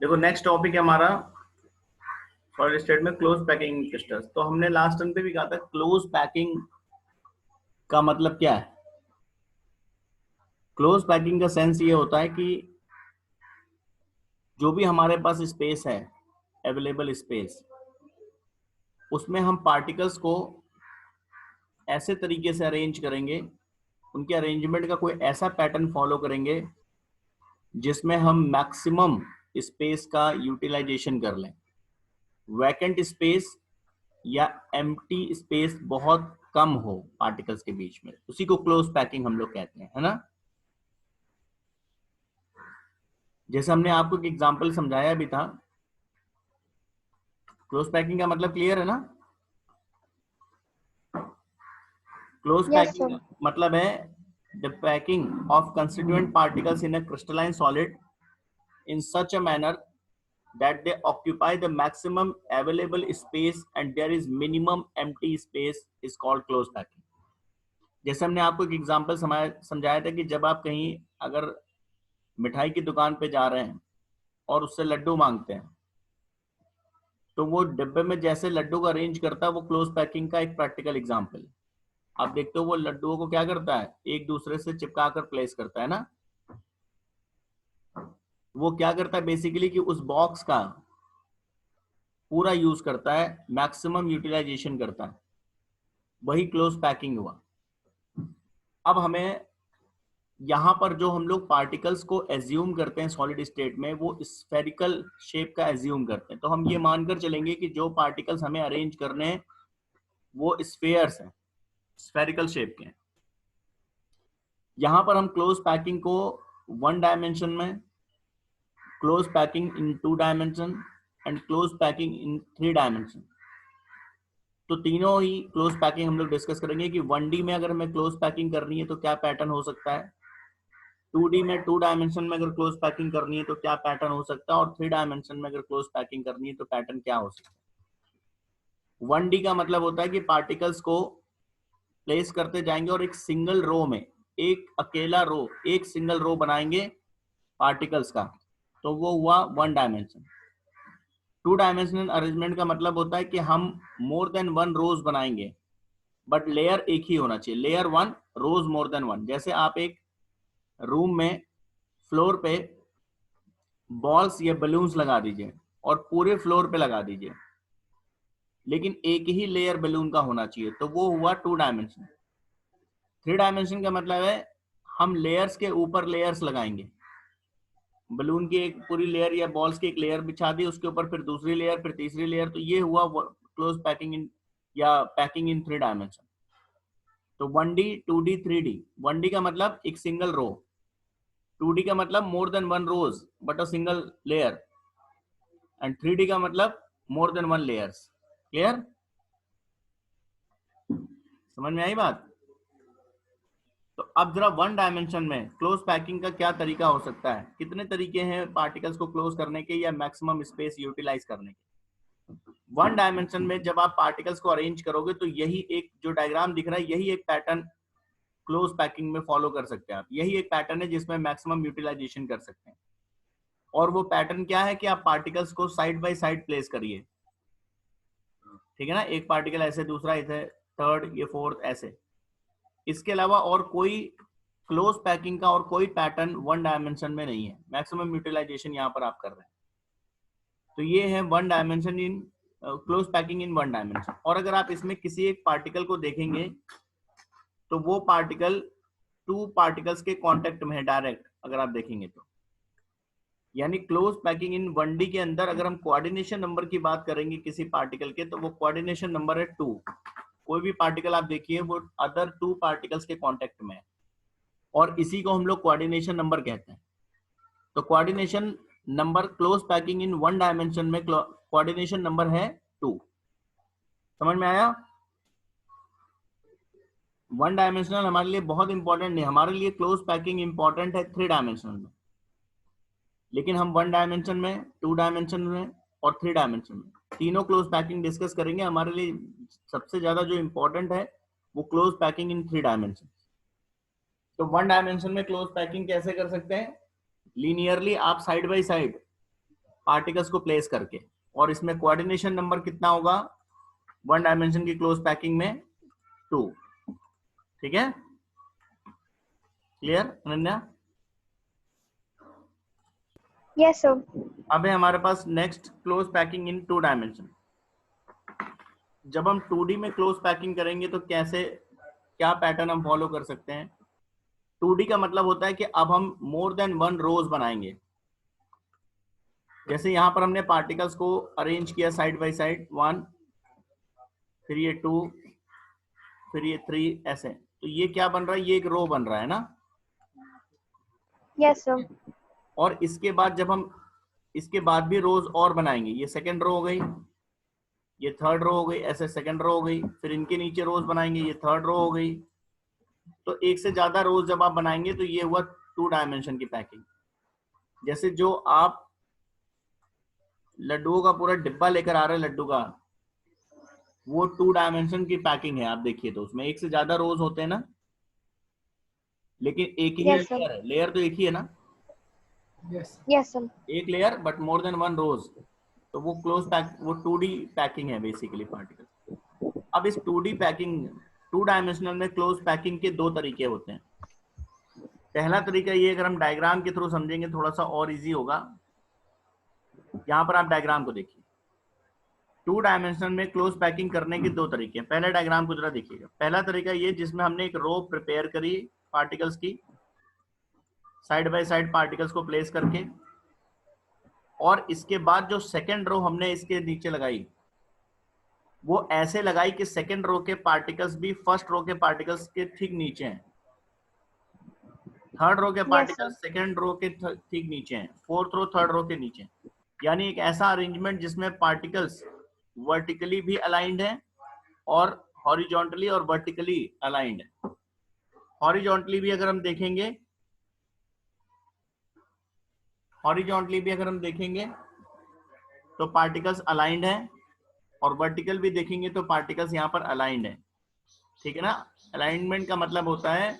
देखो next topic है हमारा सॉलिड स्टेट में क्लोज पैकिंग क्रिस्टल्स। तो हमने लास्ट टर्म पे भी कहा था क्लोज पैकिंग का मतलब क्या है। क्लोज पैकिंग का सेंस ये होता है कि जो भी हमारे पास स्पेस है, अवेलेबल स्पेस, उसमें हम पार्टिकल्स को ऐसे तरीके से अरेंज करेंगे, उनके अरेंजमेंट का कोई ऐसा पैटर्न फॉलो करेंगे जिसमें हम मैक्सिमम स्पेस का यूटिलाइजेशन कर लें। वैकेंट स्पेस या एम्प्टी स्पेस बहुत कम हो पार्टिकल्स के बीच में, उसी को क्लोज पैकिंग हम लोग कहते हैं, है ना। जैसे हमने आपको एक एग्जांपल समझाया भी था, क्लोज पैकिंग का मतलब क्लियर है ना। क्लोज पैकिंग मतलब है the packing of constituent particles in a crystalline solid in such a manner that they occupy the maximum available space and there is minimum empty space is called close packing। जैसे हमने आपको एक example समझाया था कि जब आप कहीं अगर मिठाई की दुकान पे जा रहे हैं और उससे लड्डू मांगते हैं, तो वो डिब्बे में जैसे लड्डू को अरेंज करता है, वो क्लोज पैकिंग का एक प्रैक्टिकल एग्जांपल। आप देखते हो वो लड्डुओं को क्या करता है, एक दूसरे से चिपका कर प्लेस करता है ना। वो क्या करता है बेसिकली कि उस बॉक्स का पूरा यूज करता है, मैक्सिमम यूटिलाइजेशन करता है, वही क्लोज पैकिंग हुआ। अब हमें यहां पर जो हम लोग पार्टिकल्स को एज्यूम करते हैं सॉलिड स्टेट में, वो स्फेरिकल शेप का एज्यूम करते हैं। तो हम ये मानकर चलेंगे कि जो पार्टिकल्स हमें अरेंज करने हैं वो स्फेयर्स हैं, स्फेरिकल शेप के हैं। यहां पर हम क्लोज पैकिंग को 1 डायमेंशन में, close packing in 2 dimension and close packing in 3 dimension, तो तीनों ही क्लोज पैकिंग हम लोग डिस्कस करेंगे कि 1D में अगर हमें क्लोज पैकिंग करनी है तो क्या पैटर्न हो सकता है, 2D में 2 डायमेंशन में अगर क्लोज पैकिंग करनी है तो क्या पैटर्न हो सकता है, और 3 डायमेंशन में अगर क्लोज पैकिंग करनी है तो पैटर्न क्या हो सकता है। 1D का मतलब होता है कि पार्टिकल्स को प्लेस करते जाएंगे और एक सिंगल रो में, एक अकेला रो, एक सिंगल रो बनाएंगे पार्टिकल्स का, तो वो हुआ 1 डायमेंशन। 2 डायमेंशनल अरेंजमेंट का मतलब होता है कि हम मोर देन 1 रोज बनाएंगे, बट लेयर एक ही होना चाहिए, लेयर 1 रोज मोर देन 1। जैसे आप एक रूम में फ्लोर पे बॉल्स या बलून्स लगा दीजिए और पूरे फ्लोर पे लगा दीजिए, लेकिन एक ही लेयर बलून का होना चाहिए, तो वो हुआ 2 डायमेंशन। 3 डायमेंशन का मतलब है हम लेयर्स के ऊपर लेयर्स लगाएंगे, बलून की एक पूरी लेयर या बॉल्स की एक लेयर बिछा दी, उसके ऊपर फिर दूसरी लेयर, फिर तीसरी लेयर, तो ये हुआ क्लोज पैकिंग इन या पैकिंग इन 3 डायमेंशन। तो 1D 2D 3D। 1D का मतलब एक सिंगल रो, 2D का मतलब more than 1 rows but a single layer, and 3D का मतलब मोर देन 1 लेयर्स। क्लियर, समझ में आई बात। तो अब जरा 1 डायमेंशन में क्लोज पैकिंग का क्या तरीका हो सकता है, कितने तरीके हैं पार्टिकल्स को क्लोज करने के या मैक्सिमम स्पेस यूटिलाइज करने के। 1 डायमेंशन में जब आप पार्टिकल्स को अरेंज करोगे तो यही एक जो डायग्राम दिख रहा है, यही एक पैटर्न क्लोज पैकिंग में फॉलो कर सकते हैं आप। यही एक पैटर्न है जिसमें मैक्सिमम यूटिलाइजेशन कर सकते हैं। और वो पैटर्न क्या है कि आप पार्टिकल्स को साइड बाय साइड प्लेस करिए, ठीक है ना, एक पार्टिकल ऐसे, दूसरा ऐसे, थर्ड, ये फोर्थ, ऐसे। इसके अलावा और कोई क्लोज पैकिंग का और कोई पैटर्न 1 डायमेंशन में नहीं है। मैक्सिमम यूटिलाइजेशन यहाँ पर आप कर रहे हैं। तो ये है 1 dimension in close packing in 1 dimension. और अगर आप इसमें किसी एक पार्टिकल को देखेंगे तो वो पार्टिकल 2 पार्टिकल्स के कांटेक्ट में है डायरेक्ट, अगर आप देखेंगे तो। यानी क्लोज पैकिंग इन 1D के अंदर अगर हम कोऑर्डिनेशन नंबर की बात करेंगे किसी पार्टिकल के, तो वो कोऑर्डिनेशन नंबर है 2। कोई भी पार्टिकल आप देखिए वो अदर 2 पार्टिकल्स के कांटेक्ट में है, और इसी को हम लोग कोऑर्डिनेशन नंबर कहते हैं। तो कोऑर्डिनेशन नंबर क्लोज पैकिंग इन 1 डायमेंशन में कोऑर्डिनेशन नंबर है 2। समझ में आया। 1 डायमेंशनल हमारे लिए बहुत इंपॉर्टेंट नहीं, हमारे लिए क्लोज पैकिंग इंपॉर्टेंट है 3 डायमेंशनल में। लेकिन हम 1 डायमेंशन में, 2 डायमेंशन में और 3 डायमेंशन में तीनों क्लोज पैकिंग डिस्कस करेंगे। हमारे लिए सबसे ज्यादा जो इंपॉर्टेंट है वो क्लोज पैकिंग इन 3 डायमेंशन। तो 1 डायमेंशन में क्लोज पैकिंग कैसे कर सकते हैं, लीनियरली आप साइड बाय साइड पार्टिकल्स को प्लेस करके, और इसमें कोऑर्डिनेशन नंबर कितना होगा वन डायमेंशन की क्लोज पैकिंग में 2। ठीक है, क्लियर अनन्या? Yes, sir. अब है हमारे पास next close packing in 2 dimension. जब हम 2D में क्लोज पैकिंग करेंगे तो कैसे, क्या पैटर्न हम फॉलो कर सकते हैं? 2D का मतलब होता है कि अब हम मोर देन 1 रोज बनाएंगे। जैसे यहाँ पर हमने पार्टिकल्स को अरेंज किया साइड बाय साइड, 1, फिर ये 2, फिर ये 3, ऐसे। तो ये क्या बन रहा है, ये एक रो बन रहा है ना। Yes, sir. और इसके बाद जब हम इसके बाद भी रोज और बनाएंगे, ये सेकंड रो हो गई, ये थर्ड रो हो गई, ऐसे सेकंड रो हो गई, फिर इनके नीचे रोज बनाएंगे, ये थर्ड रो हो गई। तो एक से ज्यादा रोज जब आप बनाएंगे तो ये हुआ 2 डायमेंशन की पैकिंग। जैसे जो आप लड्डुओं का पूरा डिब्बा लेकर आ रहे हैं लड्डू का, वो 2 डायमेंशन की पैकिंग है। आप देखिए तो उसमें एक से ज्यादा रोज होते हैं ना, लेकिन एक ही Yes, sir. लेयर है, लेयर तो एक ही है ना, Yes, sir. एक लेयर बट मोर देन 1 रोज। तो वो क्लोज पैक, वो 2D पैकिंग है बेसिकली पार्टिकल। अब इस 2D पैकिंग, 2 डायमेंशनल में क्लोज पैकिंग के 2 तरीके होते हैं। पहला तरीका ये, अगर हम डायग्राम के थ्रू समझेंगे थोड़ा सा और इजी होगा। यहाँ पर आप डायग्राम को देखिए, 2 डायमेंशनल में क्लोज पैकिंग करने के 2 तरीके हैं। पहला डायग्राम को जरा देखिएगा। पहला तरीका ये जिसमें हमने एक रो प्रिपेयर करी पार्टिकल्स की, साइड बाय साइड पार्टिकल्स को प्लेस करके, और इसके बाद जो सेकेंड रो हमने इसके नीचे लगाई, वो ऐसे लगाई कि सेकेंड रो के पार्टिकल्स भी फर्स्ट रो के पार्टिकल्स के ठीक नीचे हैं, थर्ड रो के पार्टिकल्स सेकेंड रो के ठीक नीचे हैं, फोर्थ रो थर्ड रो के नीचे। यानी एक ऐसा अरेंजमेंट जिसमें पार्टिकल्स वर्टिकली भी अलाइंड है और हॉरिजॉन्टली और वर्टिकली अलाइंड है। हॉरिजॉन्टली भी अगर हम देखेंगे, हॉरिजॉन्टली भी अगर हम देखेंगे तो पार्टिकल्स अलाइंड है, और वर्टिकल भी देखेंगे तो पार्टिकल्स यहाँ पर अलाइंड है। ठीक है ना। अलाइनमेंट का मतलब होता है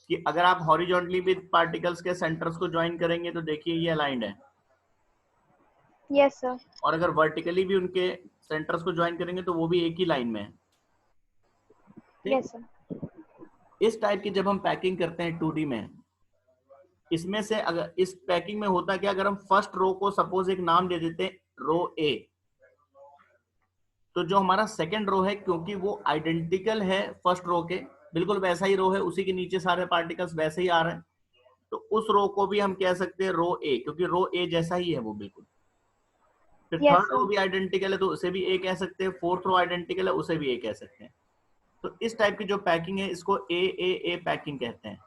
कि अगर आप हॉरिजॉन्टली भी पार्टिकल्स के सेंटर्स को ज्वाइन करेंगे तो देखिए ये अलाइंड है। Yes, sir. और अगर वर्टिकली भी उनके सेंटर्स को ज्वाइन करेंगे तो वो भी एक ही लाइन में है। Yes, sir. इस टाइप की जब हम पैकिंग करते हैं 2D में, इसमें से अगर इस पैकिंग में होता क्या, अगर हम फर्स्ट रो को सपोज एक नाम दे देते हैं रो ए, तो जो हमारा सेकंड रो है, क्योंकि वो आइडेंटिकल है फर्स्ट रो के, बिल्कुल वैसा ही रो है, उसी के नीचे सारे पार्टिकल्स वैसे ही आ रहे हैं, तो उस रो को भी हम कह सकते हैं रो ए, क्योंकि रो ए जैसा ही है वो बिल्कुल। फिर Yes, थर्ड रो sir. भी आइडेंटिकल है तो उसे भी ए कह सकते हैं, फोर्थ रो आइडेंटिकल है उसे भी ए कह सकते हैं। तो इस टाइप की जो पैकिंग है इसको ए पैकिंग कहते हैं।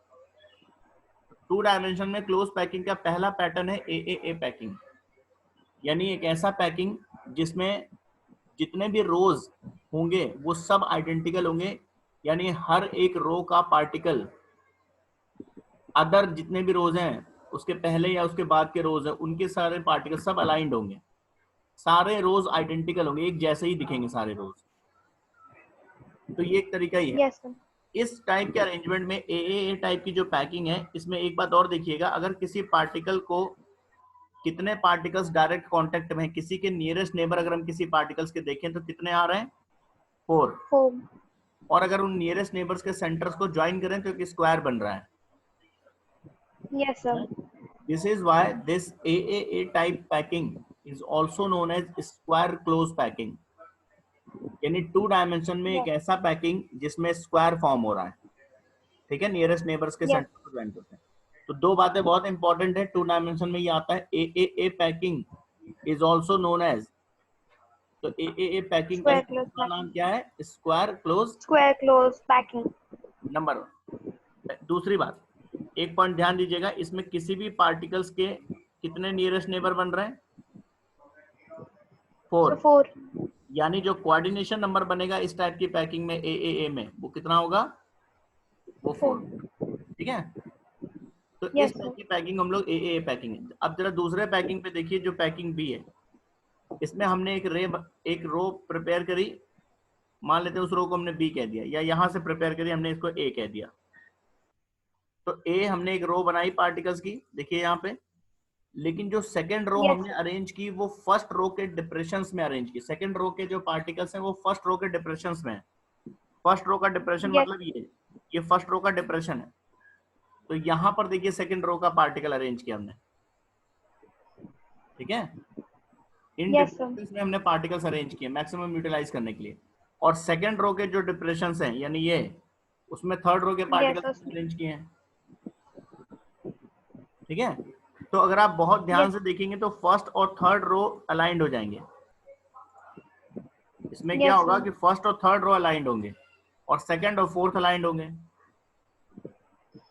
2 डायमेंशन में क्लोज पैकिंग का पहला पैटर्न है ए पैकिंग, यानी एक ऐसा पैकिंग जिसमें जितने भी रोज होंगे वो सब आइडेंटिकल होंगे, यानी हर एक रो का पार्टिकल अदर जितने भी रोज हैं उसके पहले या उसके बाद के रोज हैं उनके सारे पार्टिकल सब अलाइंड होंगे, सारे रोज आइडेंटिकल होंगे, एक जैसे ही दिखेंगे सारे रोज। तो ये एक तरीका ही है। Yes, sir. इस टाइप के अरेंजमेंट में ए टाइप की जो पैकिंग है, इसमें एक बात और देखिएगा, अगर किसी पार्टिकल को, कितने पार्टिकल्स डायरेक्ट कांटेक्ट में है, किसी के नियरेस्ट नेबर अगर हम किसी पार्टिकल्स के देखें तो कितने आ रहे हैं, 4। 4. और अगर उन नियरेस्ट नेबर्स के सेंटर्स को ज्वाइन करें तो एक स्क्वायर बन रहा है। Yes, sir. This is why this A type packing is also known as square close packing, यानी 2 डायमेंशन में एक ऐसा पैकिंग जिसमें स्क्वायर फॉर्म हो रहा है। ठीक है, नियरेस्ट नेबर्स के सेंटर को ज्वाइन करते हैं। तो 2 बातें बहुत इंपॉर्टेंट है 2 डायमेंशन में, ये आता है A packing is also known as, तो ए पैकिंग का दूसरा नाम क्या है, स्क्वायर क्लोज पैकिंग। नंबर 1। दूसरी बात, एक पॉइंट ध्यान दीजिएगा, इसमें किसी भी पार्टिकल्स के कितने नियरेस्ट नेबर बन रहे हैं, 4। यानी जो कोऑर्डिनेशन नंबर बनेगा इस टाइप की पैकिंग में ए में, वो कितना होगा, वो 4। ठीक है। तो इस टाइप की पैकिंग हम लोग ए पैकिंग है। अब जरा दूसरे पैकिंग पे देखिए जो पैकिंग बी है, इसमें हमने एक रो प्रिपेयर करी, मान लेते हैं उस रो को हमने बी कह दिया, या यहां से प्रिपेयर करी हमने इसको ए कह दिया। तो ए हमने एक रो बनाई पार्टिकल्स की, देखिए यहाँ पे, लेकिन जो सेकंड रो Yes, हमने अरेंज की वो फर्स्ट रो के डिप्रेशंस में अरेंज की। सेकंड रो के जो पार्टिकल्स हैं वो फर्स्ट रो के डिप्रेशंस में है। फर्स्ट रो का डिप्रेशन yes, मतलब ये फर्स्ट रो का डिप्रेशन है। तो यहां पर देखिए सेकंड रो का पार्टिकल अरेंज किया हमने, ठीक है। इन yes, sir. डिप्रेशंस में हमने पार्टिकल्स अरेंज किए मैक्सिमम यूटिलाइज करने के लिए। और सेकंड रो के जो डिप्रेशंस हैं यानी ये, उसमें थर्ड रो के Yes, पार्टिकल्स sir. अरेंज किए हैं, ठीक है। तो अगर आप बहुत ध्यान Yes, से देखेंगे तो फर्स्ट और थर्ड रो अलाइंड हो जाएंगे। इसमें क्या yes, होगा sir. कि फर्स्ट और थर्ड रो अलाइंड होंगे और सेकंड और फोर्थ अलाइंड होंगे,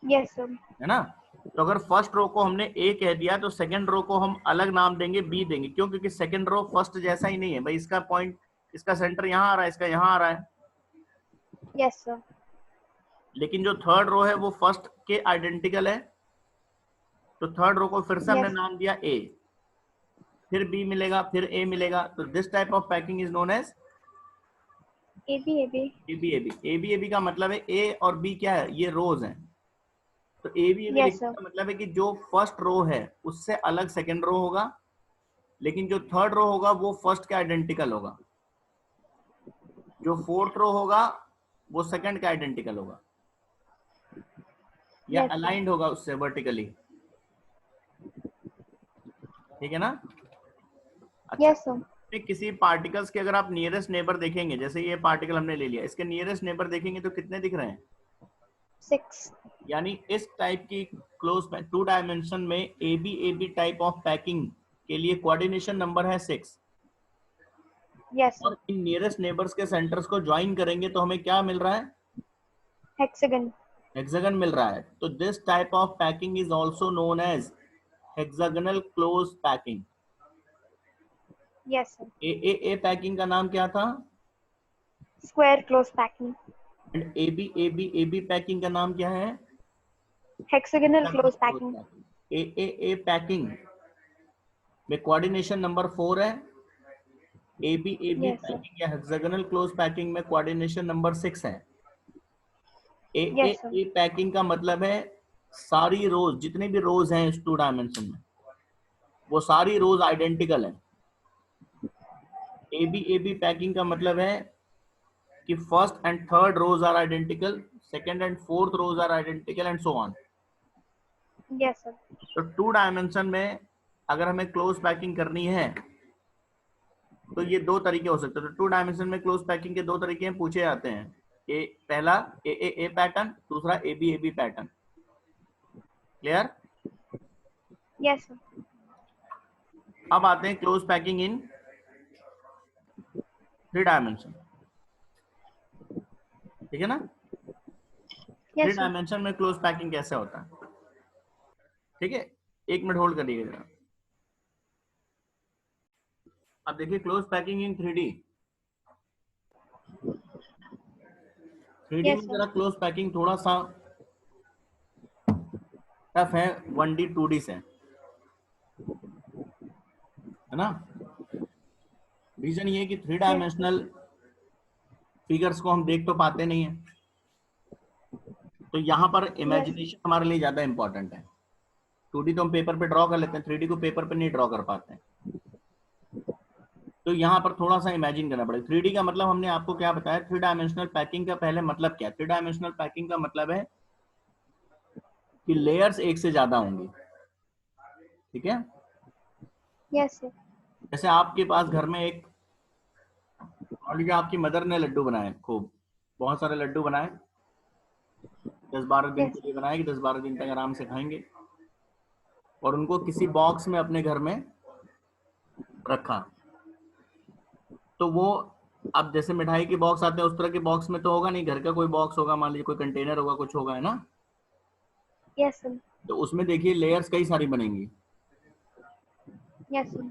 Yes, sir. है ना। तो अगर फर्स्ट रो को हमने ए कह दिया तो सेकंड रो को हम अलग नाम देंगे, बी देंगे। क्यों? क्योंकि सेकंड रो फर्स्ट जैसा ही नहीं है भाई। इसका पॉइंट, इसका सेंटर यहाँ आ रहा है, इसका यहाँ आ रहा है। Yes, sir. लेकिन जो थर्ड रो है वो फर्स्ट के आइडेंटिकल है, तो थर्ड रो को फिर से हमने Yes, नाम दिया ए, फिर बी मिलेगा, फिर ए मिलेगा। तो this type of packing is known as AB, AB. AB. AB का मतलब है ए और बी क्या है, ये रोज हैं। तो एबी Yes, लिखने sir. का मतलब है कि जो फर्स्ट रो है उससे अलग सेकंड रो होगा, लेकिन जो थर्ड रो होगा वो फर्स्ट के आइडेंटिकल होगा। जो फोर्थ रो होगा वो सेकंड के आइडेंटिकल होगा या Yes, sir. अलाइंड होगा उससे वर्टिकली, ठीक है ना। अच्छा, Yes, sir. किसी पार्टिकल्स के अगर आप नियरेस्ट नेबर देखेंगे, जैसे ये पार्टिकल हमने ले लिया, इसके नियरेस्ट नेबर देखेंगे तो कितने दिख रहे हैं? 6. यानी इस टाइप की क्लोज टू डायमेंशन में एबी टाइप ऑफ पैकिंग के लिए कोऑर्डिनेशन नंबर है 6। Yes, sir. और इन नियरेस्ट नेबर्स के सेंटर्स को ज्वाइन करेंगे तो हमें क्या मिल रहा है? Hexagon. हेक्सागन मिल रहा है। तो this type of packing is also known as hexagonal close packing. Yes, sir. A packing का नाम क्या था? Square close packing. And AB packing का नाम क्या है? Hexagonal close packing. A packing में कोऑर्डिनेशन नंबर 4 है। AB Yes, sir. पैकिंग या हेक्सागोनल क्लोज पैकिंग में कोऑर्डिनेशन नंबर 6 है। Yes, sir. पैकिंग का मतलब है सारी रोज, जितने भी रोज हैं इस टू डायमेंशन में, वो सारी रोज आइडेंटिकल है। एबी पैकिंग का मतलब है कि first and third rows are identical, second and fourth rows are identical and so on. Yes, sir. तो टू डायमेंशन में अगर हमें क्लोज पैकिंग करनी है तो ये दो तरीके हो सकते हैं। तो टू डायमेंशन में क्लोज पैकिंग के दो तरीके पूछे जाते हैं। पहला ए पैटर्न, दूसरा AB pattern. Clear? Yes, sir. अब आते हैं close packing in three dimension, ठीक है ना। Three Yes, sir. डायमेंशन में क्लोज पैकिंग कैसे होता है, ठीक है। एक मिनट होल्ड करिएगा जरा। अब देखिए क्लोज पैकिंग इन 3D। 3D Yes, में sir. जरा क्लोज पैकिंग थोड़ा सा टफ है 1D 2D से, है ना। रीजन ये है कि three Yes, sir. Dimensional figures को हम देख तो पाते नहीं है, तो यहाँ पर इमेजिनेशन हमारे लिए ज्यादा इंपॉर्टेंट है। 2D तो हम पेपर पे ड्रॉ कर लेते हैं, 3D को पेपर पे नहीं ड्रॉ कर पाते हैं। तो यहाँ पर थोड़ा सा इमेजिन करना पड़ेगा। 3D का मतलब हमने आपको क्या बताया, थ्री डायमेंशनल पैकिंग का पहले मतलब क्या है। थ्री डायमेंशनल पैकिंग का मतलब है कि लेयर्स एक से ज्यादा होंगी, ठीक है। Yes, sir. जैसे आपके पास घर में एक, मान लीजिए आपकी मदर ने लड्डू बनाए, खूब बहुत सारे लड्डू बनाए, 10-12 दिन Yes. के लिए बनाए कि 10-12 दिन तक आराम से खाएंगे, और उनको किसी बॉक्स में अपने घर में रखा। तो वो, अब जैसे मिठाई के बॉक्स आते हैं उस तरह के बॉक्स में तो होगा नहीं, घर का कोई बॉक्स होगा, मान लीजिए कोई कंटेनर होगा, कुछ होगा, है ना। Yes, sir. तो उसमें देखिए लेयर्स कई सारी बनेंगी। Yes, sir.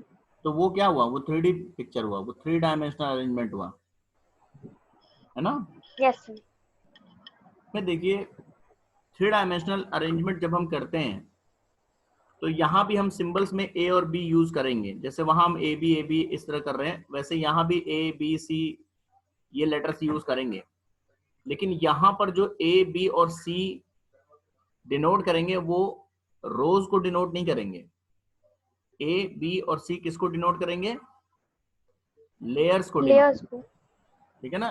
तो वो क्या हुआ, वो 3D पिक्चर हुआ, वो थ्री डायमेंशनल अरेंजमेंट हुआ, है ना। Yes, sir. में देखिए थ्री डायमेंशनल अरेंजमेंट जब हम करते हैं तो यहाँ भी हम सिंबल्स में ए और बी यूज करेंगे। जैसे वहां हम ए बी इस तरह कर रहे हैं, वैसे यहाँ भी ए बी सी ये लेटर्स यूज करेंगे। लेकिन यहाँ पर जो ए बी और सी डिनोट करेंगे वो रोज को डिनोट नहीं करेंगे, ए बी और सी किसको डिनोट करेंगे? लेयर्स को डिनोट, लेयर्स को। ठीक है ना।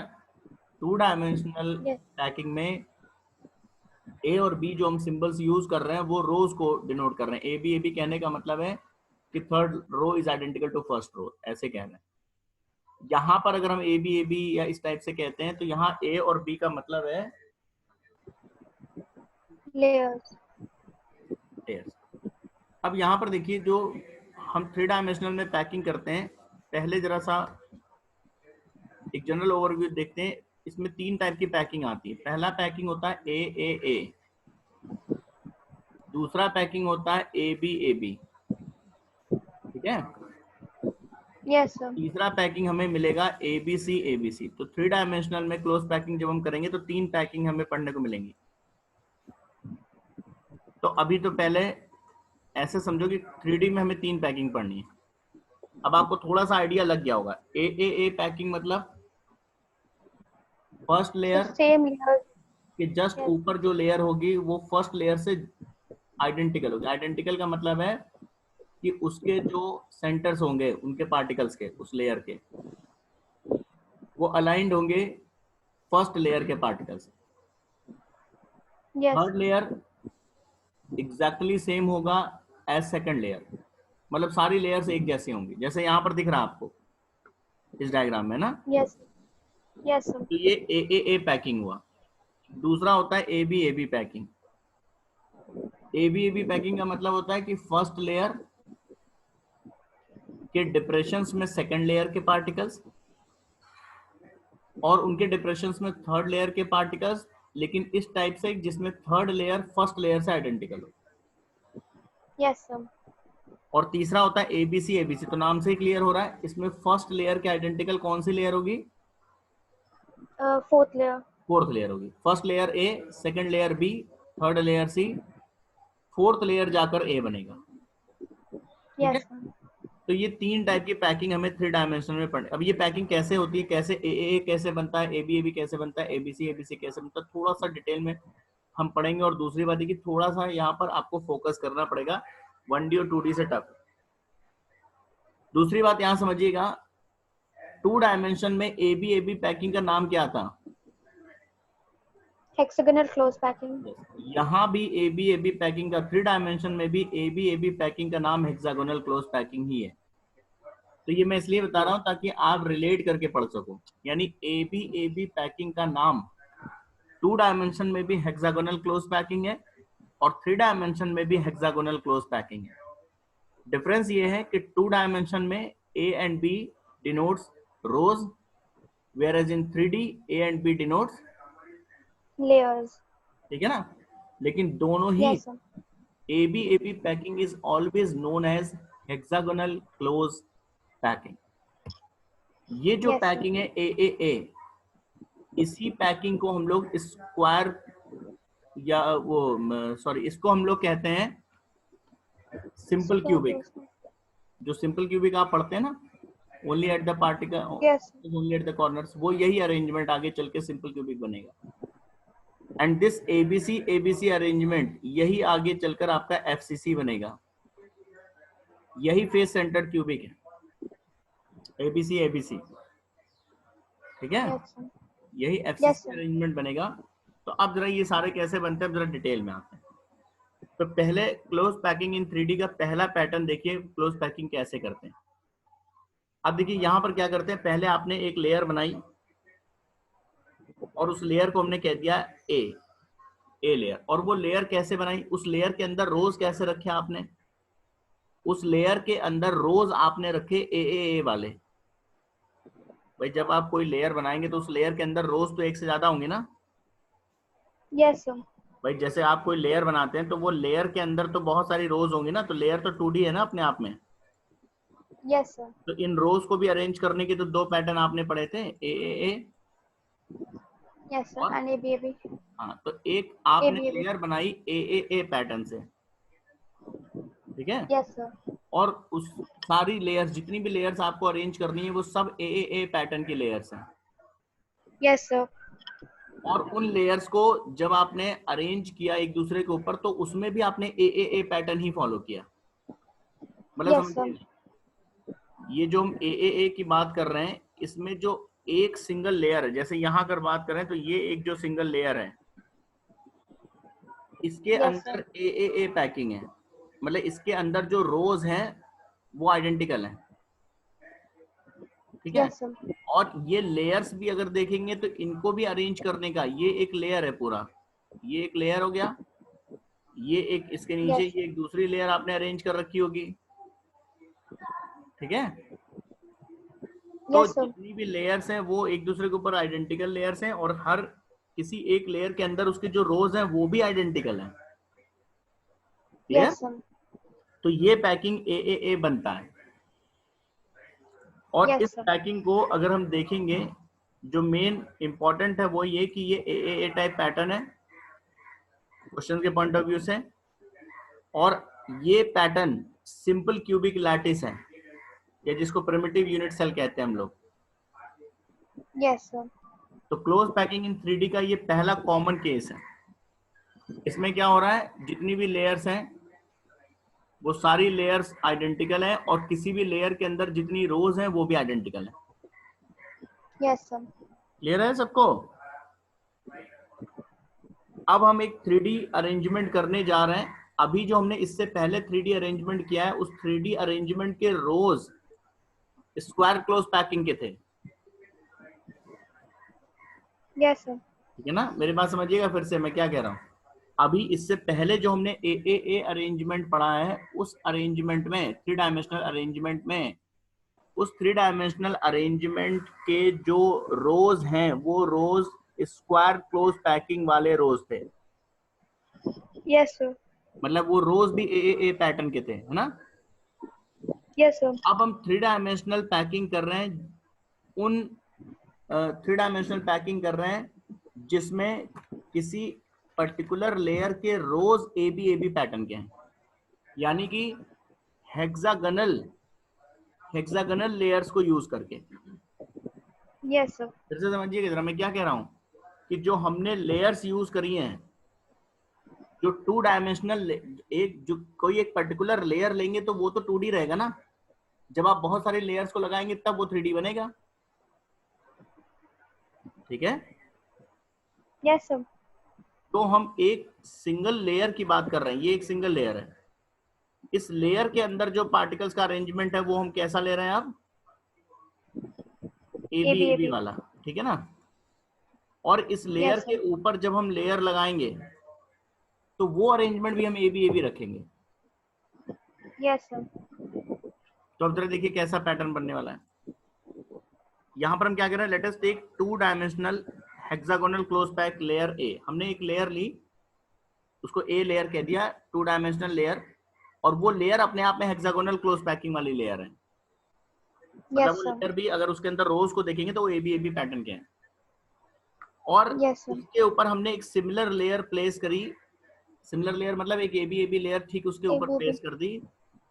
2 डायमेंशनल यस पैकिंग में ए और बी जो हम सिंबल्स यूज कर रहे हैं वो रोज को डिनोट कर रहे हैं। ए बी कहने का मतलब है कि third row is identical to first row, ऐसे कह रहे हैं। यहाँ पर अगर हम ए बी या इस टाइप से कहते हैं तो यहाँ ए और बी का मतलब है लेयर्स। लेयर्स। अब यहाँ पर देखिए, जो हम 3 डायमेंशनल में पैकिंग करते हैं, पहले जरा सा एक जनरल ओवरव्यू देखते हैं। इसमें 3 टाइप की पैकिंग आती है। पहला पैकिंग होता है ए, दूसरा पैकिंग होता है ए बी, ठीक है। Yes sir. तीसरा पैकिंग हमें मिलेगा ए बी सी। तो 3 डायमेंशनल में क्लोज पैकिंग जब हम करेंगे तो 3 पैकिंग हमें पढ़ने को मिलेंगी। तो अभी तो पहले ऐसे समझो कि 3D में हमें 3 पैकिंग पढ़नी है। अब आपको थोड़ा सा आइडिया लग गया होगा। ए पैकिंग मतलब फर्स्ट लेयर सेम लेयर। के जस्ट Yes. ऊपर जो लेयर होगी वो फर्स्ट लेयर से आइडेंटिकल होगी। आइडेंटिकल का मतलब है कि उसके जो सेंटर्स होंगे उनके पार्टिकल्स के, उस लेयर के, वो अलाइंड होंगे फर्स्ट लेयर के पार्टिकल से। Yes third layer exactly same होगा एज सेकंड लेयर, मतलब सारी लेयर्स एक जैसी होंगी, जैसे यहाँ पर दिख रहा है आपको इस डायग्राम में ना। Yes yes sir. तो ये ए पैकिंग हुआ। दूसरा होता है A B packing. A B packing का मतलब होता है कि फर्स्ट लेयर के डिप्रेशंस में सेकंड लेयर के पार्टिकल्स और उनके डिप्रेशंस में थर्ड लेयर के पार्टिकल्स, लेकिन इस टाइप से जिसमें थर्ड लेयर फर्स्ट लेयर से आइडेंटिकल हो। Yes sir. और तीसरा होता है एबीसी। तो नाम से ही क्लियर हो रहा है, इसमें फर्स्ट लेयर के आइडेंटिकल कौन सी लेयर होगी? Fourth layer. फोर्थ लेयर होगी। First layer A, second layer B, third layer C, fourth layer जाकर ए बनेगा, ठीक है। Yes sir. तो ये 3 टाइप की पैकिंग हमें 3 डायमेंशन में पढ़नी। अब ये पैकिंग कैसे होती है, कैसे ए कैसे बनता है, ए बी कैसे बनता है, एबीसी कैसे बनता है, थोड़ा सा डिटेल में हम पढ़ेंगे। और दूसरी बात है कि थोड़ा सा यहाँ पर आपको फोकस करना पड़ेगा, 1D और 2D से टफ। दूसरी बात यहाँ समझिएगा, 2 डायमेंशन में ए बी पैकिंग का नाम क्या था? Hexagonal close packing. यहाँ भी ए बी पैकिंग का, 3 डायमेंशन में भी ए बी पैकिंग का नाम हेक्सागोनल क्लोज पैकिंग ही है। तो ये मैं इसलिए बता रहा हूँ ताकि आप रिलेट करके पढ़ सको। यानी ए बी पैकिंग का नाम 2 डायमेंशन में भी हेक्सागोनल क्लोज पैकिंग है और 3 डायमेंशन में भी हेक्सागोनल क्लोज पैकिंग है। डिफरेंस ये है कि 2 डायमेंशन में A and B denotes rows, whereas in 3D A and B denotes layers. ठीक है ना। लेकिन दोनों ही yes sir. A B packing is always known as hexagonal close packing. ये जो Yes, sir. पैकिंग है ए, इसी पैकिंग को हम लोग स्क्वायर या वो सॉरी इसको हम लोग कहते हैं सिंपल क्यूबिक। जो सिंपल क्यूबिक आप पढ़ते हैं ना, only at the particle, Yes. Only at the corners, वो यही अरेंजमेंट आगे चल के सिंपल क्यूबिक बनेगा। एंड दिस एबीसी अरेंजमेंट यही आगे चलकर आपका एफसीसी बनेगा। यही फेस सेंटर्ड क्यूबिक है, एबीसी, ठीक है। Yes, sir. यही Yes, एफसीसी sir. अरेंजमेंट बनेगा। तो अब जरा ये सारे कैसे बनते हैं, जरा डिटेल में आते हैं। तो पहले क्लोज पैकिंग इन 3D का पहला पैटर्न देखिए, क्लोज पैकिंग कैसे करते हैं। अब देखिए यहाँ पर क्या करते हैं, पहले आपने एक लेयर बनाई और उस लेयर को हमने कह दिया ए लेयर। और वो लेयर कैसे बनाई, उस लेयर के अंदर रोज कैसे रखे आपने, उस लेयर के अंदर रोज आपने रखे ए वाले। भाई जब आप कोई लेयर बनाएंगे तो उस लेयर के अंदर रोज तो एक से ज्यादा होंगे ना। Yes, sir. भाई जैसे आप कोई लेयर बनाते हैं तो वो लेयर के अंदर तो बहुत सारी रोज होंगी ना, तो लेयर तो 2D है ना अपने आप में। Yes, sir. तो इन रोज को भी अरेंज करने के तो 2 पैटर्न आपने पढ़े थे, ए। Yes, sir. और And ABAB. हाँ, तो एक आपने ABAB. लेयर बनाई ए पैटर्न से, ठीक है। Yes, sir. और उस सारी लेयर्स, जितनी भी लेयर्स आपको अरेंज करनी है वो सब ए पैटर्न की लेयर्स हैं। Yes, sir. और उन लेयर्स को जब आपने अरेंज किया एक दूसरे के ऊपर तो उसमें भी आपने ए पैटर्न ही फॉलो किया। मतलब Yes, sir. समझिए, ये जो हम ए की बात कर रहे हैं, इसमें जो एक सिंगल लेयर है, जैसे यहाँ अगर बात करें तो ये एक जो सिंगल लेयर है, इसके Yes, sir. अंदर ए पैकिंग है, मतलब इसके अंदर जो रोज हैं वो आइडेंटिकल है, ठीक है। Yes, sir. और ये लेयर्स भी अगर देखेंगे तो इनको भी अरेंज करने का, ये एक लेयर है पूरा, ये एक लेयर हो गया, ये एक इसके नीचे Yes, ये एक दूसरी लेयर आपने अरेंज कर रखी होगी, ठीक है। तो yes, sir. जितनी भी लेयर्स हैं वो एक दूसरे के ऊपर आइडेंटिकल लेयर्स हैं, और हर किसी एक लेयर के अंदर उसके जो रोज हैं वो भी आइडेंटिकल हैं, क्लियर। Yes, sir. तो ये पैकिंग ए बनता है। और Yes, इस sir. पैकिंग को अगर हम देखेंगे, जो मेन इंपॉर्टेंट है वो ये कि ये ए टाइप पैटर्न है क्वेश्चन के पॉइंट ऑफ व्यू से, और ये पैटर्न सिंपल क्यूबिक लैटिस है, या जिसको प्रिमिटिव यूनिट सेल कहते हैं हम लोग। Yes, sir. तो क्लोज पैकिंग इन 3D का ये पहला कॉमन केस है। इसमें क्या हो रहा है, जितनी भी लेयर्स हैं वो सारी लेयर्स आइडेंटिकल हैं, और किसी भी लेयर के अंदर जितनी रोज हैं वो भी आइडेंटिकल हैं। Yes, sir. क्लियर है सबको। अब हम एक 3D अरेंजमेंट करने जा रहे हैं। अभी जो हमने इससे पहले 3D अरेंजमेंट किया है, उस 3D अरेंजमेंट के रोज स्क्वायर क्लोज पैकिंग के थे, Yes, sir. ठीक है ना। मेरी बात समझिएगा फिर से मैं क्या कह रहा हूँ। अभी इससे पहले जो हमने ए अरेंजमेंट पढ़ा है, उस अरेंजमेंट में, 3 डायमेंशनल अरेंजमेंट में, उस 3 डायमेंशनल अरेंजमेंट के जो रोज हैं वो रोज स्क्वायर क्लोज पैकिंग वाले रोज थे, Yes, sir. मतलब वो रोज भी ए पैटर्न के थे, है ना। Yes, sir. अब हम 3 डायमेंशनल पैकिंग कर रहे हैं, उन 3 डायमेंशनल पैकिंग कर रहे हैं जिसमें किसी पर्टिकुलर लेयर के रोज ए बी पैटर्न के हैं, यानी कि हेक्सागोनल लेयर्स को यूज करके। Yes, sir. फिर से समझिएगा जरा मैं क्या कह रहा हूं, कि जो हमने लेयर्स यूज करी हैं, जो 2 डायमेंशनल, एक जो कोई एक पर्टिकुलर लेयर लेंगे तो वो तो 2D रहेगा ना, जब आप बहुत सारे लेयर्स को लगाएंगे तब वो 3D बनेगा, ठीक है। Yes, sir. तो हम एक सिंगल लेयर की बात कर रहे हैं, ये एक सिंगल लेयर है। इस लेयर के अंदर जो पार्टिकल्स का अरेंजमेंट है वो हम कैसा ले रहे हैं अब, ए बी वाला, ठीक है ना। और इस लेयर Yes, के sir. ऊपर जब हम लेयर लगाएंगे तो वो अरेंजमेंट भी हम ए बी रखेंगे। Yes, sir. तो अब जरा देखिए कैसा पैटर्न बनने वाला है। यहां पर हम क्या कर रहे हैं, let us take 2 dimensional hexagonal close pack layer A. हमने एक लेयर ली, उसको ए लेयर कह दिया, 2 डायमेंशनल लेयर, और वो लेयर अपने आप में हेक्सागोनल क्लोज पैकिंग वाली लेयर है। मतलब Yes, वो sir. लेयर भी अगर उसके अंदर रोज को देखेंगे तो वो ए बी पैटर्न के हैं। और Yes, sir. उसके ऊपर हमने एक सिमिलर लेयर प्लेस करी, सिमिलर लेयर मतलब एक ए बी लेयर ठीक उसके ऊपर ABB. प्लेस कर दी।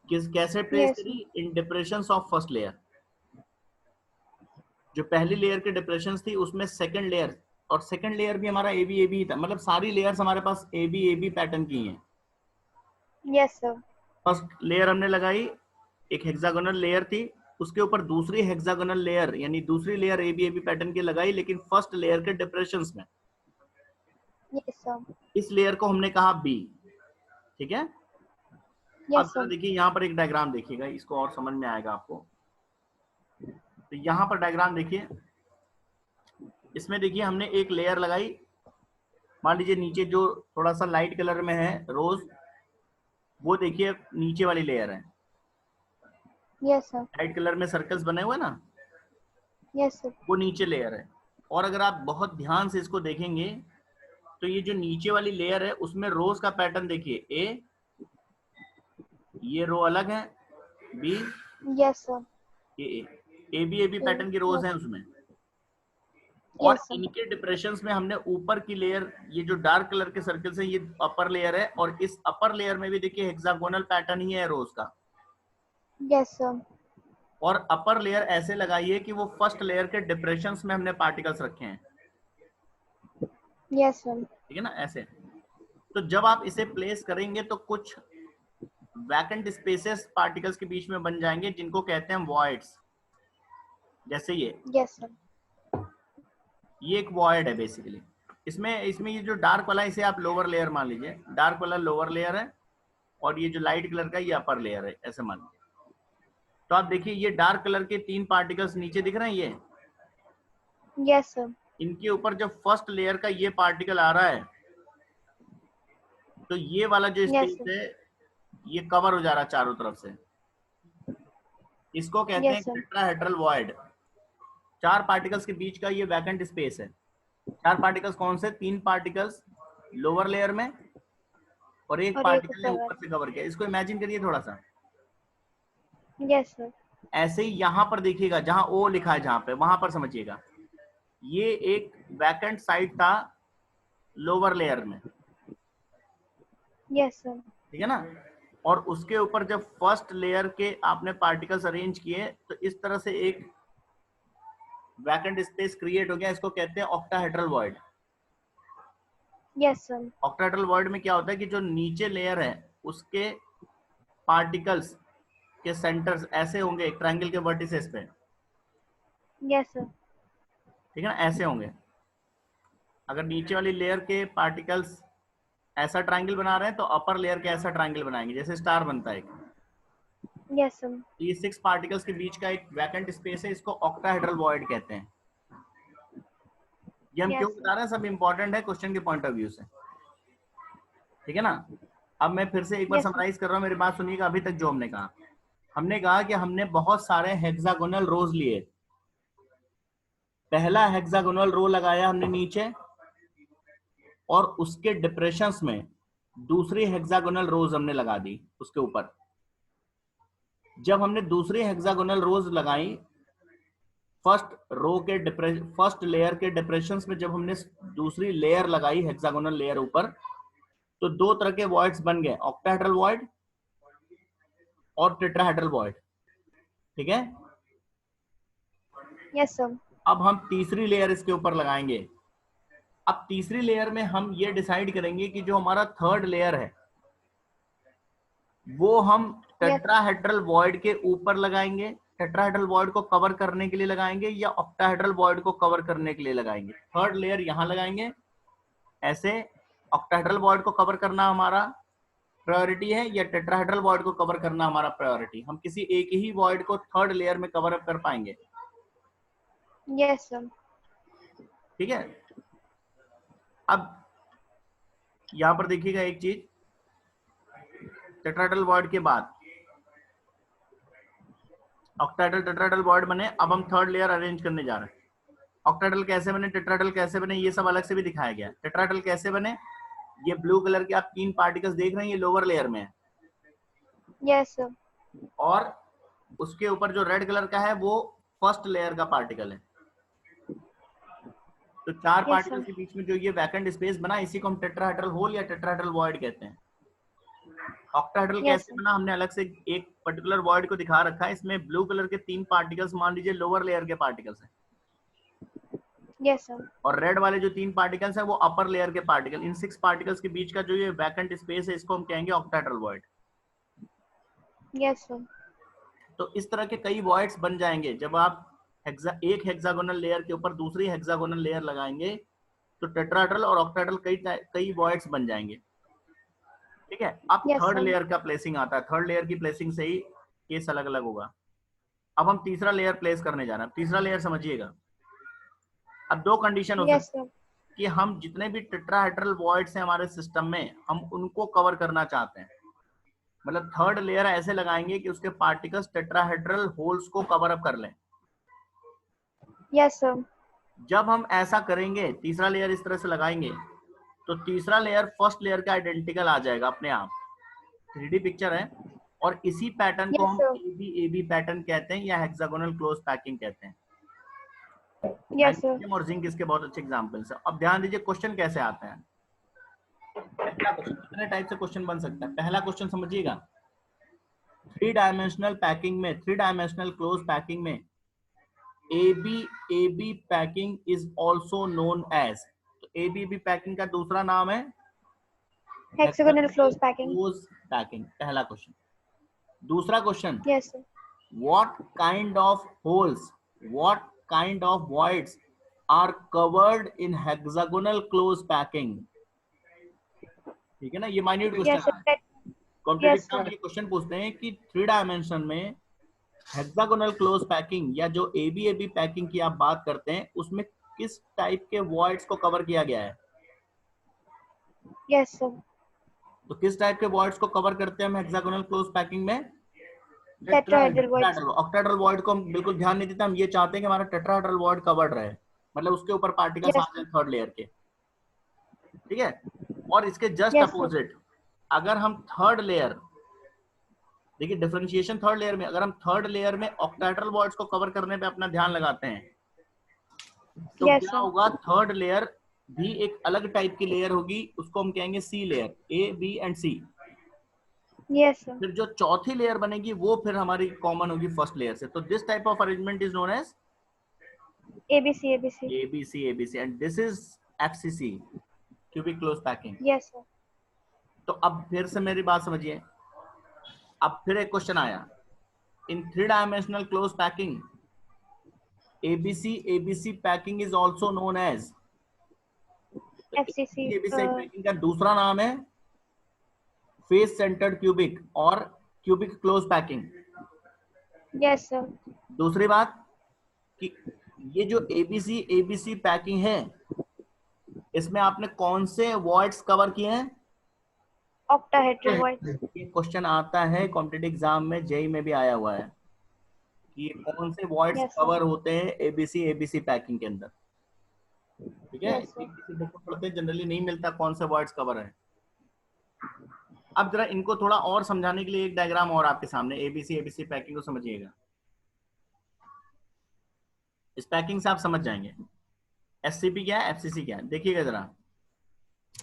कैसे प्लेस Yes, करी, sir. In depressions of first layer. जो पहली लेयर के डिप्रेशंस थी उसमें सेकंड लेयर, और सेकंड लेयर भी हमारा ए बी था, मतलब सारी लेयर्स हमारे पास ए बी पैटर्न की हैं। Yes, sir. फर्स्ट लेयर हमने लगाई, एक हेक्सागोनल लेयर थी, उसके ऊपर दूसरी हेक्सागोनल लेयर यानी दूसरी लेयर ए बी पैटर्न की लगाई, लेकिन फर्स्ट लेयर के डिप्रेशंस में। Yes, sir. इस लेयर को हमने कहा बी, ठीक है। अब Yes, जरा sir. देखिए यहाँ पर एक डायग्राम देखिएगा, इसको और समझ में आएगा आपको। तो यहाँ पर डायग्राम देखिए, इसमें देखिए हमने एक लेयर लगाई, मान लीजिए नीचे जो थोड़ा सा लाइट कलर में है रोज, वो देखिए नीचे वाली लेयर है। Yes, sir. लाइट कलर में सर्कल्स बने हुए ना, Yes, sir. वो नीचे लेयर है। और अगर आप बहुत ध्यान से इसको देखेंगे तो ये जो नीचे वाली लेयर है उसमें रोज का पैटर्न देखिए, ए, ये रो अलग है, B, Yes, sir. A B pattern की रोज हैं उसमें। और Yes, sir. इनके डिप्रेशंस में हमने ऊपर की लेयर, ये जो डार्क कलर के सर्कल्स है, ये अपर लेयर है, और इस अपर लेयर में भी देखिए हेक्सागोनल पैटर्न ही है रोज का। Yes, sir. और अपर लेयर ऐसे लगाइए कि वो फर्स्ट लेयर के डिप्रेशंस में हमने पार्टिकल्स रखे हैं, Yes, sir. ठीक है ना, ऐसे। तो जब आप इसे प्लेस करेंगे तो कुछ वैकेंट स्पेसेस पार्टिकल्स के बीच में बन जाएंगे जिनको कहते हैं वॉइड्स। जैसे Yes, sir. ये एक वॉइड है बेसिकली। इसमें ये जो डार्क वाला है इसे आप लोअर लेयर मान लीजिए, डार्क वाला लोअर लेयर है और ये जो लाइट कलर का ये अपर लेयर है, ऐसे मान लीजिए। तो आप देखिए ये डार्क कलर के 3 पार्टिकल्स नीचे दिख रहे हैं, ये Yes, sir. इनके ऊपर जब फर्स्ट लेयर का ये पार्टिकल आ रहा है तो ये वाला जो Yes, स्पेस sir. है ये कवर हो जा रहा है चारों तरफ से। इसको कहते हैं Yes, sir. Tetrahedral void. 4 particles के बीच का ये वैकेंट स्पेस है। 4 पार्टिकल्स कौन से? 3 पार्टिकल्स लोअर लेयर में और एक और एक पार्टिकल ने ऊपर ऊपर से कवर किया। इसको इमेजिन करिए थोड़ा सा। Yes, sir. ऐसे ही यहां पर देखिएगा जहां ओ लिखा है जहां पे, वहां पर समझिएगा ये एक वैकेंट साइड था लोअर लेयर में, Yes, sir. ठीक है ना। और उसके ऊपर जब फर्स्ट लेयर के आपने पार्टिकल्स अरेंज किए तो इस तरह से एक वैकेंट स्पेस क्रिएट हो गया। इसको कहते हैं octahedral void. Yes, sir. Octahedral void में क्या होता है कि जो नीचे लेयर है उसके पार्टिकल्स के सेंटर्स ऐसे होंगे ट्रायंगल के वर्टिसेस पे, Yes, sir. ठीक है ना, ऐसे होंगे। अगर नीचे वाली लेयर के पार्टिकल्स ऐसा ट्रायंगल बना रहे हैं तो अपर लेयर के ऐसा ट्रायंगल बनाएंगे, जैसे स्टार बनता है। Yes, sir. ये 6 पार्टिकल्स के बीच का एक वैकेंट स्पेस है, इसको ऑक्टाहेड्रल वॉइड कहते हैं। ये हम Yes, क्यों sir. बता रहे हैं, सब इंपॉर्टेंट है क्वेश्चन के पॉइंट ऑफ व्यू से, ठीक है ना। अब मैं फिर से एक बार Yes, sir. समराइज कर रहा हूँ, मेरी बात सुनिएगा। अभी तक जो हमने कहा कि हमने बहुत सारे हेक्सागोनल रोज लिए। पहला हेक्सागोनल रो लगाया हमने नीचे और उसके डिप्रेशंस में दूसरी हेक्सागोनल रोज हमने लगा दी उसके ऊपर। जब हमने दूसरी हेक्सागोनल रोज लगाई फर्स्ट लेयर के डिप्रेशंस में, जब हमने दूसरी लेयर लगाई हेक्सागोनल लेयर ऊपर, तो 2 तरह के वॉइड्स बन गए, ऑक्टाहेड्रल वॉइड और टेट्राहेड्रल वॉइड, ठीक है। Yes, sir. अब हम तीसरी लेयर इसके ऊपर लगाएंगे। अब तीसरी लेयर में हम ये डिसाइड करेंगे कि जो हमारा थर्ड लेयर है वो हम टेट्राहेड्रल वॉइड के ऊपर लगाएंगे, टेट्राहेड्रल वॉइड को कवर करने के लिए लगाएंगे, या ऑक्टाहेड्रल वॉइड को कवर करने के लिए लगाएंगे। थर्ड लेयर यहां लगाएंगे ऐसे। ऑक्टाहेड्रल वॉइड को कवर करना हमारा प्रायोरिटी है या टेट्राहेड्रल वॉइड को कवर करना हमारा प्रायोरिटी? हम किसी एक ही वॉइड को थर्ड लेयर में कवर अप कर पाएंगे, Yes, sir. ठीक है। अब यहां पर देखिएगा एक चीज, टेट्राहेड्रल वॉइड के बाद ऑक्टाहेड्रल टेट्राहेड्रल वॉइड बने। अब हम थर्ड लेयर अरेंज करने जा रहे हैं। ऑक्टाहेड्रल कैसे बने, टेट्राहेड्रल कैसे बने, ये सब अलग से भी दिखाया गया। टेट्राहेड्रल कैसे बने, ये ब्लू कलर के आप 3 पार्टिकल्स देख रहे हैं, ये लोअर लेयर में है, Yes, sir. और उसके ऊपर जो रेड कलर का है वो फर्स्ट लेयर का पार्टिकल है। तो 4 Yes, पार्टिकल sir. के बीच में जो ये वैकेंट स्पेस बना, इसी को हम टेट्राहेड्रल होल या टेट्राहेड्रल वॉइड कहते हैं। ऑक्टाहेड्रल Yes, कैसे sir. बना, हमने अलग से एक पर्टिकुलर वॉइड को दिखा रखा है। इसमें ब्लू कलर के 3 पार्टिकल्स मान लीजिए लोअर लेयर के पार्टिकल्स हैं, Yes, sir. और रेड वाले जो 3 पार्टिकल्स हैं वो अपर लेयर के पार्टिकल। इन 6 पार्टिकल्स के बीच का जो ये वैकेंट स्पेस है इसको हम कहेंगे ऑक्टाहेड्रल वॉइड। Yes, sir. तो इस तरह के कई वॉइड्स बन जाएंगे जब आप एक हेक्सागोनल लेयर के ऊपर दूसरी हेक्सागोनल लेयर लगाएंगे, तो टेट्राहेड्रल और ऑक्टाहेड्रल कई वॉइड्स बन जाएंगे, ठीक है। अब Yes, थर्ड sir. लेयर का प्लेसिंग आता है, थर्ड लेयर की प्लेसिंग से ही केस अलग अलग होगा। अब हम तीसरा लेयर प्लेस करने जा रहे हैं। तीसरा लेयर समझिएगा, अब 2 कंडीशन हो Yes, सकती sir. है कि हम जितने भी टेट्राहेड्रल वॉइड्स हैं हमारे सिस्टम में, हम उनको कवर करना चाहते हैं। मतलब थर्ड लेयर ऐसे लगाएंगे कि उसके पार्टिकल्स टेट्राहेड्रल होल्स को कवर अप कर लें। Yes, sir. जब हम ऐसा करेंगे, तीसरा लेयर इस तरह से लगाएंगे, तो तीसरा लेयर फर्स्ट लेयर का आइडेंटिकल आ जाएगा अपने आप। 3D पिक्चर है, और इसी पैटर्न को Yes, हम sir. AB पैटर्न कहते हैं या हेक्सागोनल क्लोज पैकिंग कहते हैं। Yes, sir. मैग्नीशियम और जिंक इसके बहुत अच्छे एग्जांपल्स हैं। अब ध्यान दीजिए क्वेश्चन कैसे आते हैं। पहला क्वेश्चन, कितने टाइप से क्वेश्चन बन सकता है। पहला क्वेश्चन समझिएगा, 3 डायमेंशनल पैकिंग में, 3 डायमेंशनल क्लोज पैकिंग में AB packing is also known as. तो AB पैकिंग का दूसरा नाम है Hexagonal close packing. Close packing. पहला क्वेश्चन, दूसरा question, Yes, sir. what kind of holes, what kind of voids are covered in hexagonal close packing? ठीक है ना, ये माइन्यूट Yes, क्वेश्चन sir. है। Competitive Yes, exam sir. ये question पूछते हैं कि 3 डायमेंशन में हेक्सागोनल क्लोज पैकिंग या जो एबी पैकिंग की आप बात करते हैं उसमें किस टाइप के वॉइड्स को कवर किया गया है। Yes, sir. तो किस टाइप के वॉइड्स को कवर करते हैं हम हेक्सागोनल क्लोज पैकिंग में? Tetrahedral voids. ऑक्टाहेड्रल वॉइड को हम बिल्कुल ध्यान नहीं देते, हम ये चाहते हैं कि हमारा टेट्राहेड्रल वॉइड कवर्ड रहे, मतलब उसके ऊपर पार्टिकल्स Yes, आ जाए थर्ड लेयर के, ठीक है। और इसके जस्ट yes, sir. अपोजिट अगर हम थर्ड लेयर, देखिए डिफरेंशिएशन थर्ड लेयर में, अगर हम थर्ड लेयर में ऑक्टाहेड्रल वॉइड्स को कवर करने पे अपना ध्यान लगाते हैं तो Yes, क्या sir. होगा, थर्ड लेयर भी एक अलग टाइप की लेयर होगी, उसको हम कहेंगे C layer, A B and C. Yes, sir. फिर जो चौथी लेयर बनेगी वो फिर हमारी कॉमन होगी फर्स्ट लेयर से। तो this type of arrangement is known as ABC, ABC. ABC and this is FCC, cubic close packing. Yes, sir. तो अब फिर से मेरी बात समझिए, अब फिर एक क्वेश्चन आया, in 3 dimensional close packing ABC packing is also known as, FCC. ABC packing का दूसरा नाम है फेस सेंटर्ड क्यूबिक और cubic close packing. Yes, sir. दूसरी बात कि ये जो ABC पैकिंग है इसमें आपने कौन से वॉइड्स कवर किए हैं? Octahedral voids. ये क्वेश्चन आता है कॉम्पिटिटिव एग्जाम में, जेई में भी आया हुआ है कि ये कौन से वॉइड्स Yes, sir. कवर होते हैं ABC पैकिंग के अंदर, ठीक है। Yes, sir. किसी बुक में पढ़ते जनरली नहीं मिलता कौन से वॉइड्स कवर है। अब जरा इनको थोड़ा और समझाने के लिए एक डायग्राम और आपके सामने, ABC पैकिंग को समझिएगा, इस पैकिंग से आप समझ जाएंगे SCP क्या है, FCC क्या है। देखिएगा जरा,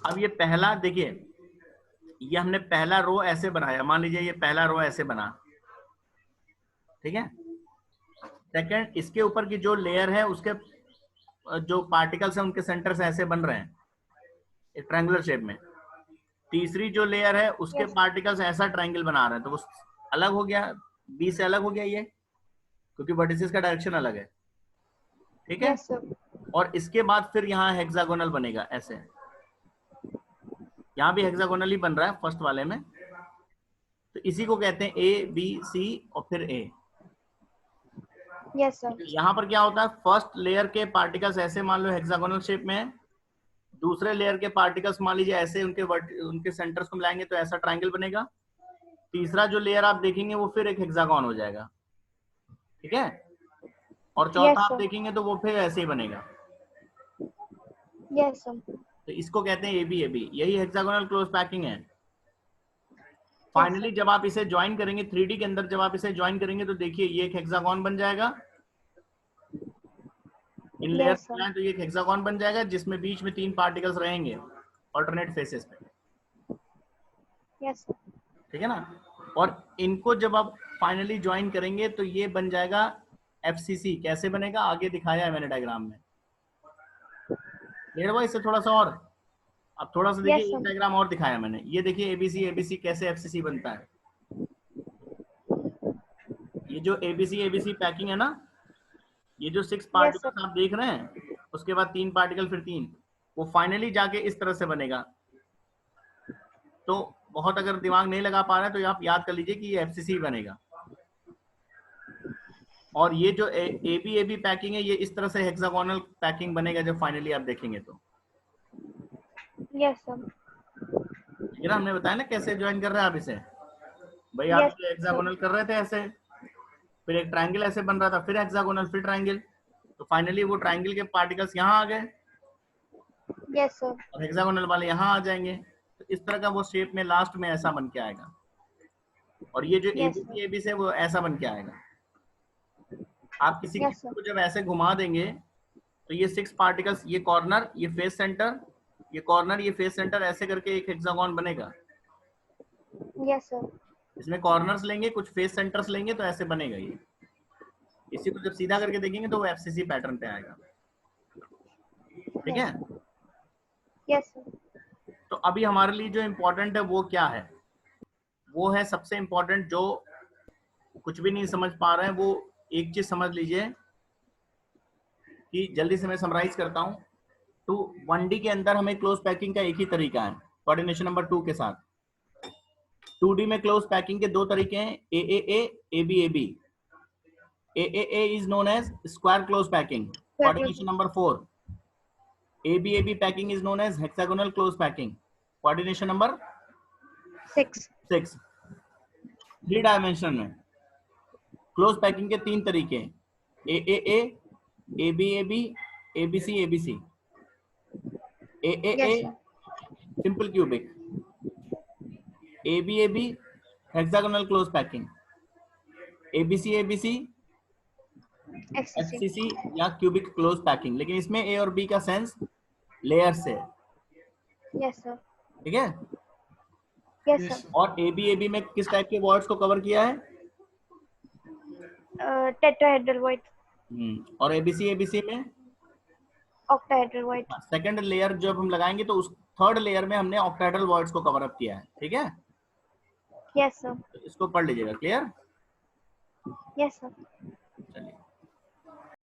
अब ये पहला देखिए, ये हमने पहला रो ऐसे बनाया, मान लीजिए ये पहला रो ऐसे बना, ठीक है। सेकंड, इसके ऊपर की जो लेयर है उसके जो पार्टिकल्स हैं उनके सेंटर से ऐसे बन रहे हैं एक ट्रायंगुलर शेप में। तीसरी जो लेयर है उसके Yes. पार्टिकल्स ऐसा ट्रायंगल बना रहे हैं, तो वो अलग हो गया, बी से अलग हो गया ये, क्योंकि वर्टिसेस का डायरेक्शन अलग है, ठीक है। Yes, sir. और इसके बाद फिर यहाँ हेक्सागोनल बनेगा ऐसे, यहाँ भी हेक्सागोनल ही बन रहा है फर्स्ट वाले में, तो इसी को कहते हैं ABC और फिर A। Yes, sir. यहाँ पर क्या होता है, फर्स्ट लेयर के पार्टिकल्स ऐसे मान लो हेक्सागोनल शेप में है, दूसरे लेयर के पार्टिकल्स मान लीजिए ऐसे उनके सेंटर्स को मिलाएंगे तो ऐसा ट्रायंगल बनेगा, तीसरा जो लेयर आप देखेंगे वो फिर एक हेक्सागोन हो जाएगा, ठीक है। और चौथा Yes, आप sir. देखेंगे तो वो फिर ऐसे ही बनेगा, Yes, sir. तो इसको कहते हैं AB। यही हेक्सागोनल क्लोज पैकिंग है। Yes, finally sir. जब आप इसे ज्वाइन करेंगे 3D के अंदर, जब आप इसे ज्वाइन करेंगे तो देखिए ये एक हेक्सागोन बन जाएगा, इन लेयर Yes, sir. तो ये एक हेक्सागोन बन जाएगा जिसमें बीच में 3 पार्टिकल्स रहेंगे ऑल्टरनेट फेसेस पे, Yes, sir. ठीक है ना। और इनको जब आप फाइनली ज्वाइन करेंगे तो ये बन जाएगा FCC। कैसे बनेगा आगे दिखाया है मैंने डायग्राम में, क्लियर हुआ इससे थोड़ा सा और? अब थोड़ा सा देखिए, Yes, एक sir. डायग्राम और दिखाया मैंने, ये देखिए ABC कैसे FCC बनता है। ये जो ABC पैकिंग है ना, ये जो 6 Yes, sir. पार्टिकल्स आप देख रहे हैं उसके बाद 3 पार्टिकल फिर 3, वो फाइनली जाके इस तरह से बनेगा। तो बहुत अगर दिमाग नहीं लगा पा रहे हैं तो आप याद कर लीजिए कि ये FCC बनेगा। और ये जो AB पैकिंग है ये इस तरह से हेक्सागोनल पैकिंग बनेगा जब फाइनली आप देखेंगे तो, Yes, sir. ठीक है ना। हमने बताया ना कैसे ज्वाइन कर रहे हैं आप इसे, भाई आप Yes, sir. हेक्सागोनल कर रहे थे ऐसे, फिर एक ट्रायंगल ऐसे बन रहा था, फिर हेक्सागोनल, फिर ट्रायंगल, तो फाइनली वो ट्रायंगल के पार्टिकल्स यहाँ आ गए Yes, sir. और हेक्सागोनल वाले यहाँ आ जाएंगे, तो इस तरह का वो शेप में लास्ट में ऐसा बन के आएगा। और ये जो Yes, sir. ABC है वो ऐसा बन के आएगा। आप किसी Yes, चीज sir. को जब ऐसे घुमा देंगे तो ये 6 पार्टिकल्स, ये कॉर्नर, ये फेस सेंटर, ये कॉर्नर, ये फेस सेंटर, ऐसे करके एक हेक्सागोन बनेगा। Yes, sir. इसमें कॉर्नर्स लेंगे, कुछ फेस सेंटर्स लेंगे तो ऐसे बनेगा ये। इसी को जब सीधा करके देखेंगे तो वो FCC पैटर्न पे आएगा, ठीक है। Yes, sir. तो अभी हमारे लिए जो इम्पोर्टेंट है वो क्या है, वो है सबसे इम्पोर्टेंट जो कुछ भी नहीं समझ पा रहे हैं वो एक चीज समझ लीजिए कि जल्दी से मैं समराइज करता हूं। तो 1D के अंदर हमें क्लोज पैकिंग का एक ही तरीका है कोऑर्डिनेशन नंबर 2 के साथ। 2D में क्लोज पैकिंग के दो तरीके हैं, AAA, ABAB। AAA is known as square close packing, coordination number 4. ABAB packing is known as hexagonal close packing, coordination number 6. 6. 3 dimension में क्लोज पैकिंग के तीन तरीके हैं, AAA, ABAB, ABC, ABC. AAA Yes, sir. simple cubic, ABAB hexagonal close packing, ABC, ABC XCC. FCC या cubic close packing. लेकिन इसमें A और B का सेंस लेयर से, Yes, sir. ठीक है। Yes, sir. और ABAB में किस टाइप के वर्ड्स को कवर किया है? Tetrahedral void. और ABC, ABC में Octahedral void. सेकंड लेयर जब हम लगाएंगे तो उस थर्ड लेयर में हमने ऑक्टाहेड्रल वर्ड्स को कवर अप किया है, ठीक है। Yes, sir. तो इसको पढ़ लीजिएगा, क्लियर। Yes, sir. चलिए।